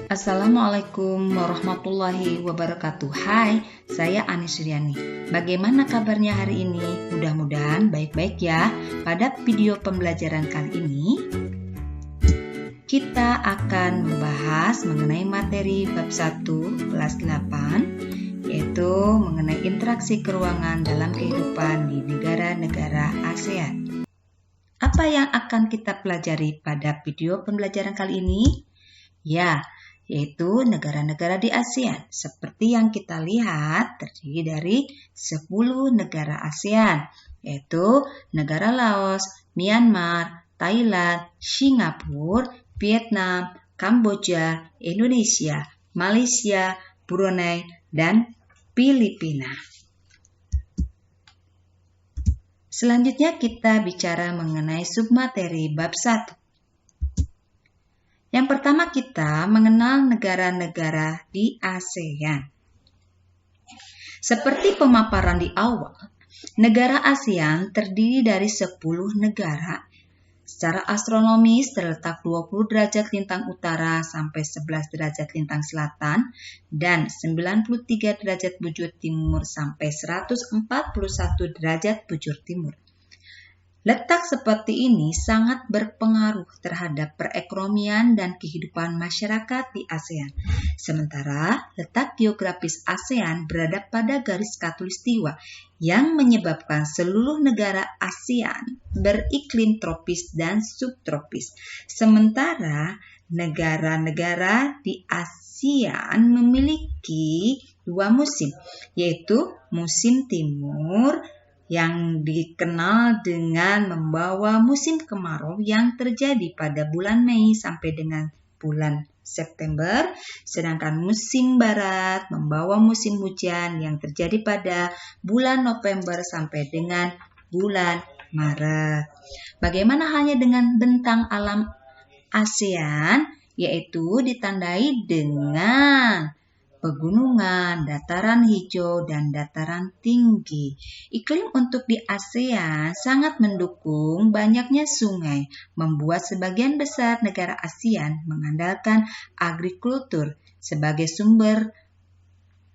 Assalamualaikum warahmatullahi wabarakatuh. Hai, saya Ani Suryani. Bagaimana kabarnya hari ini? Mudah-mudahan baik-baik ya. Pada video pembelajaran kali ini, kita akan membahas mengenai materi bab 1 kelas 8, yaitu mengenai interaksi keuangan dalam kehidupan di negara-negara ASEAN. Apa yang akan kita pelajari pada video pembelajaran kali ini? Ya, yaitu negara-negara di ASEAN. Seperti yang kita lihat, terdiri dari 10 negara ASEAN, yaitu negara Laos, Myanmar, Thailand, Singapura, Vietnam, Kamboja, Indonesia, Malaysia, Brunei, dan Filipina. Selanjutnya kita bicara mengenai submateri bab 1. Yang pertama kita mengenal negara-negara di ASEAN. Seperti pemaparan di awal, negara ASEAN terdiri dari 10 negara. Secara astronomis terletak 20 derajat lintang utara sampai 11 derajat lintang selatan dan 93 derajat bujur timur sampai 141 derajat bujur timur. Letak seperti ini sangat berpengaruh terhadap perekonomian dan kehidupan masyarakat di ASEAN. Sementara letak geografis ASEAN berada pada garis khatulistiwa yang menyebabkan seluruh negara ASEAN beriklim tropis dan subtropis. Sementara negara-negara di ASEAN memiliki 2 musim, yaitu musim timur yang dikenal dengan membawa musim kemarau yang terjadi pada bulan Mei sampai dengan bulan September, sedangkan musim barat membawa musim hujan yang terjadi pada bulan November sampai dengan bulan Maret. Bagaimana halnya dengan bentang alam ASEAN, yaitu ditandai dengan pegunungan, dataran hijau, dan dataran tinggi. Iklim untuk di ASEAN sangat mendukung banyaknya sungai, membuat sebagian besar negara ASEAN mengandalkan agrikultur sebagai sumber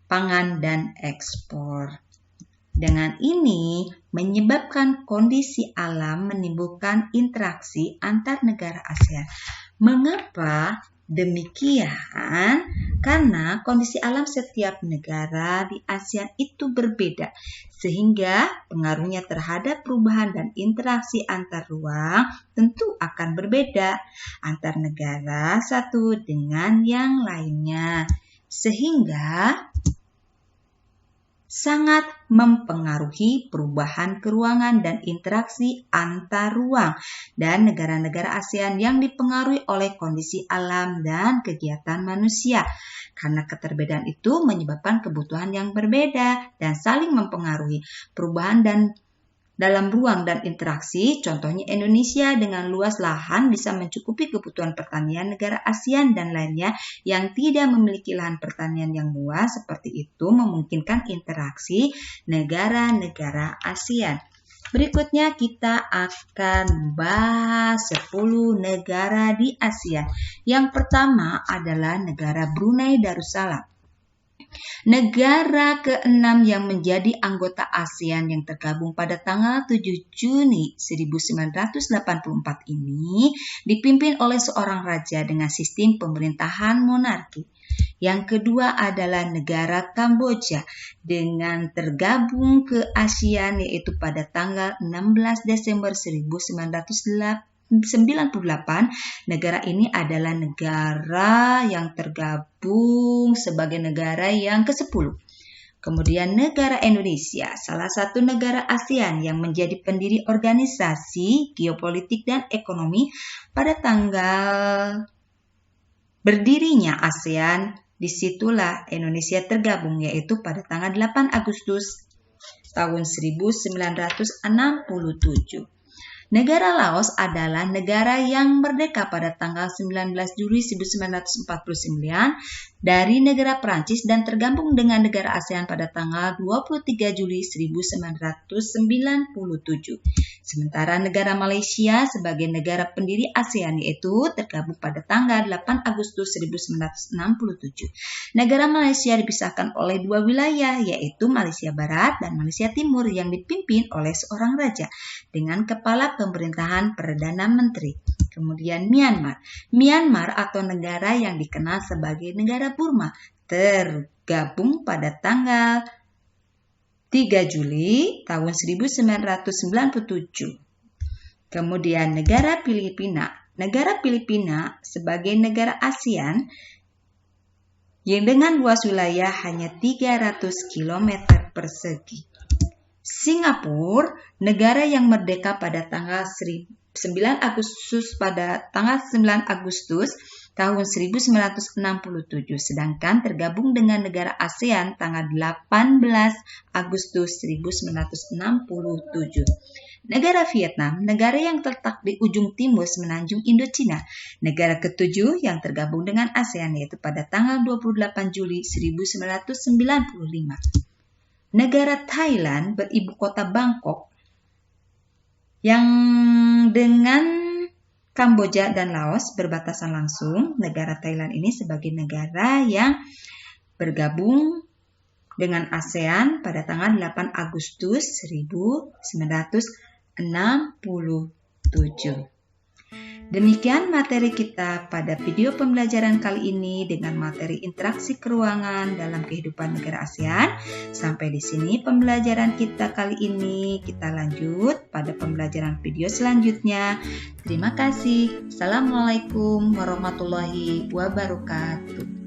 pangan dan ekspor. Dengan ini menyebabkan kondisi alam menimbulkan interaksi antar negara ASEAN. Mengapa demikian? Karena kondisi alam setiap negara di ASEAN itu berbeda, sehingga pengaruhnya terhadap perubahan dan interaksi antar ruang tentu akan berbeda antar negara satu dengan yang lainnya, sehingga sangat mempengaruhi perubahan keruangan dan interaksi antar ruang dan negara-negara ASEAN yang dipengaruhi oleh kondisi alam dan kegiatan manusia. Karena keterbedaan itu menyebabkan kebutuhan yang berbeda dan saling mempengaruhi perubahan dan dalam ruang dan interaksi. Contohnya Indonesia dengan luas lahan bisa mencukupi kebutuhan pertanian negara ASEAN dan lainnya yang tidak memiliki lahan pertanian yang luas. Seperti itu memungkinkan interaksi negara-negara ASEAN. Berikutnya kita akan bahas 10 negara di ASEAN. Yang pertama adalah negara Brunei Darussalam. Negara ke-6 yang menjadi anggota ASEAN yang tergabung pada tanggal 7 Juni 1984 ini dipimpin oleh seorang raja dengan sistem pemerintahan monarki. Yang kedua adalah negara Kamboja dengan tergabung ke ASEAN yaitu pada tanggal 16 Desember 1998. Negara ini adalah negara yang tergabung sebagai negara yang ke-10. Kemudian negara Indonesia, salah satu negara ASEAN yang menjadi pendiri organisasi geopolitik dan ekonomi pada tanggal berdirinya ASEAN. Disitulah Indonesia tergabung, yaitu pada tanggal 8 Agustus tahun 1967. Negara Laos adalah negara yang merdeka pada tanggal 19 Juli 1949 dari negara Prancis dan tergabung dengan negara ASEAN pada tanggal 23 Juli 1997. Sementara negara Malaysia sebagai negara pendiri ASEAN yaitu tergabung pada tanggal 8 Agustus 1967. Negara Malaysia dipisahkan oleh dua wilayah yaitu Malaysia Barat dan Malaysia Timur yang dipimpin oleh seorang raja dengan kepala pemerintahan Perdana Menteri. Kemudian Myanmar atau negara yang dikenal sebagai negara Burma tergabung pada tanggal 3 Juli tahun 1997. Kemudian negara Filipina. Negara Filipina sebagai negara ASEAN yang dengan luas wilayah hanya 300 km persegi. Singapura, negara yang merdeka pada tanggal 9 Agustus tahun 1967, sedangkan tergabung dengan negara ASEAN tanggal 18 Agustus 1967. Negara Vietnam, negara yang terletak di ujung timur semenanjung Indochina, negara ketujuh yang tergabung dengan ASEAN yaitu pada tanggal 28 Juli 1995. Negara Thailand beribu kota Bangkok yang dengan Kamboja dan Laos berbatasan langsung. Negara Thailand ini sebagai negara yang bergabung dengan ASEAN pada tanggal 8 Agustus 1967. Demikian materi kita pada video pembelajaran kali ini dengan materi interaksi keruangan dalam kehidupan negara ASEAN. Sampai di sini pembelajaran kita kali ini. Kita lanjut pada pembelajaran video selanjutnya. Terima kasih. Assalamualaikum warahmatullahi wabarakatuh.